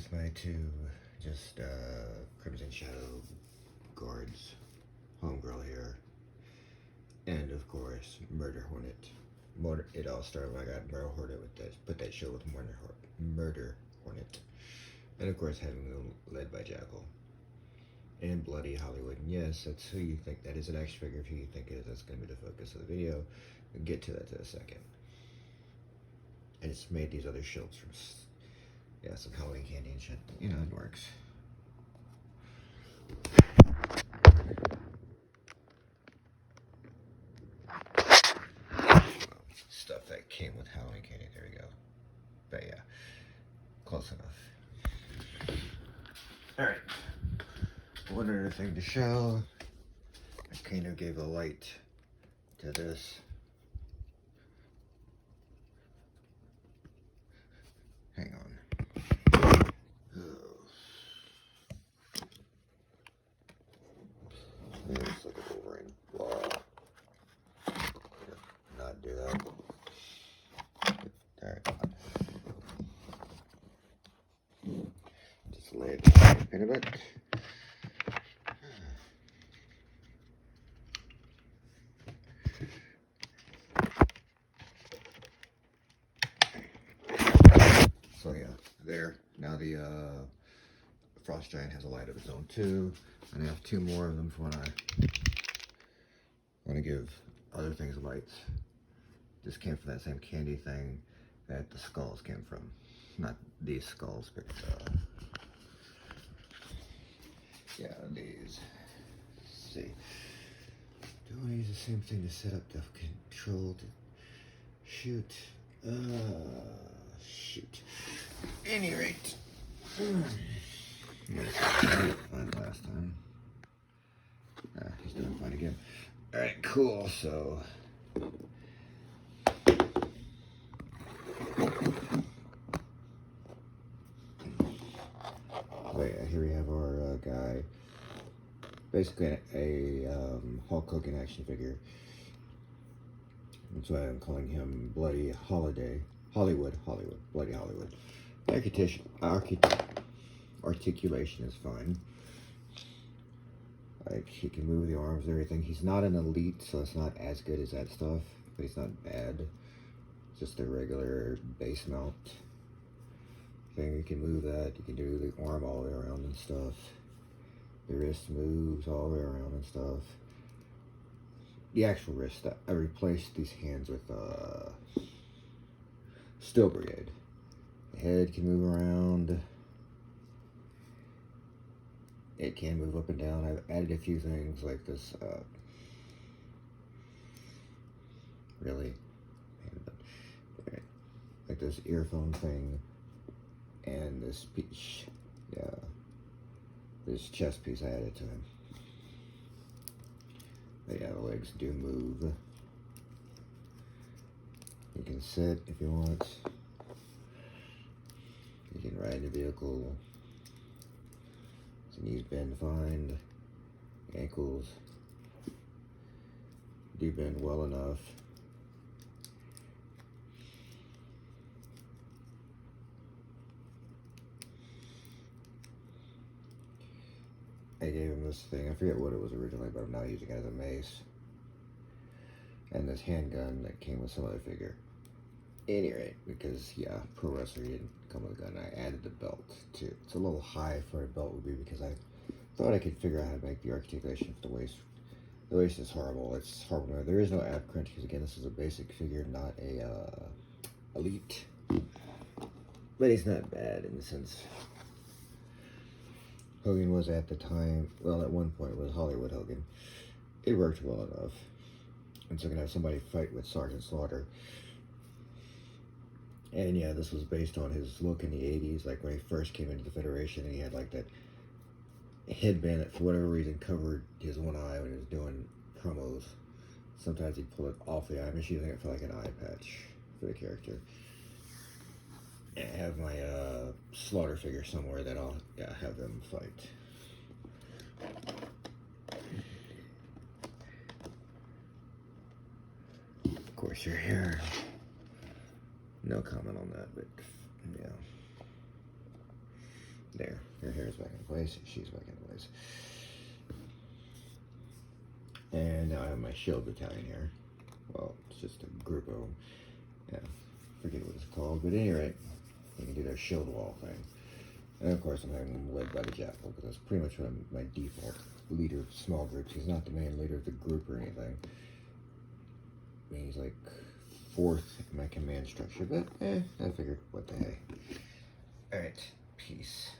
with my two just Crimson Shadow guards, Homegirl here, and of course Murder Hornet. It all started when I got Murder Hornet with that, put that show with Murder Hornet, and of course having them led by Jackal. And Bloody Hollywood. And yes, that's who you think that is an action figure. If who you think it is, that's going to be the focus of the video. We'll get to that in a second. And it's made these other shields from, yeah, some Halloween candy and shit. You know, it works. Well, stuff that came with Halloween candy. There we go. But yeah, close enough. Alright. One other thing to show. I kind of gave a light to this. Hang on. Let's look at Wolverine. Blah. Not do that. Alright. Just lay it in a bit. So yeah, there. Now the Frost Giant has a light of its own too. And I have two more of them for when I want to give other things lights. This came from that same candy thing that the skulls came from. Not these skulls, but yeah, these. Let's see. Do I use the same thing to set up the control to shoot? Shoot. Any rate. Fine last time. He's doing fine again. Alright, cool, so. So yeah, here we have our guy. Basically a Hulk Hogan action figure. That's why I'm calling him Bloody Hollywood, Bloody Hollywood. Articulation is fine. Like, he can move the arms and everything. He's not an elite, so it's not as good as that stuff, but he's not bad. Just a regular base mount thing. You can move that. You can do the arm all the way around and stuff. The wrist moves all the way around and stuff. The actual wrist, I replaced these hands with Steel Brigade. The head can move around. It can move up and down. I've added a few things like this, like this earphone thing, and this piece, yeah, this chest piece I added to him. But yeah, the legs do move. You can sit if you want. You can ride the vehicle. His knees bend fine. Ankles do bend well enough. I gave him this thing. I forget what it was originally, but I'm now using it as a mace. And this handgun that came with some other figure. Any rate, because yeah, Pro Wrestler didn't come with a gun. I added the belt too. It's a little high for a belt would be because I thought I could figure out how to make the articulation for the waist. The waist is horrible. It's horrible. There is no ab crunch because again, this is a basic figure, not a elite. But he's not bad in the sense. Hogan was at the time, well, at one point was Hollywood Hogan. It worked well enough. And so gonna have somebody fight with Sergeant Slaughter. And yeah, this was based on his look in the 80s, like when he first came into the Federation, and he had like that headband that for whatever reason covered his one eye when he was doing promos. Sometimes he'd pull it off the eye. I'm just using it for like an eye patch for the character. And I have my Slaughter figure somewhere that I'll have them fight. Of course, you're here. No comment on that, but yeah. There, her hair is back in place. She's back in place. And now I have my shield battalion here. Well, it's just a group of them. Yeah, forget what it's called, but at any rate, they can do their shield wall thing. And of course, I'm having them led by the Jackal, because that's pretty much what my default leader of small groups. He's not the main leader of the group or anything. I mean, he's like 4th in my command structure, but I figured, what the heck. Alright, peace.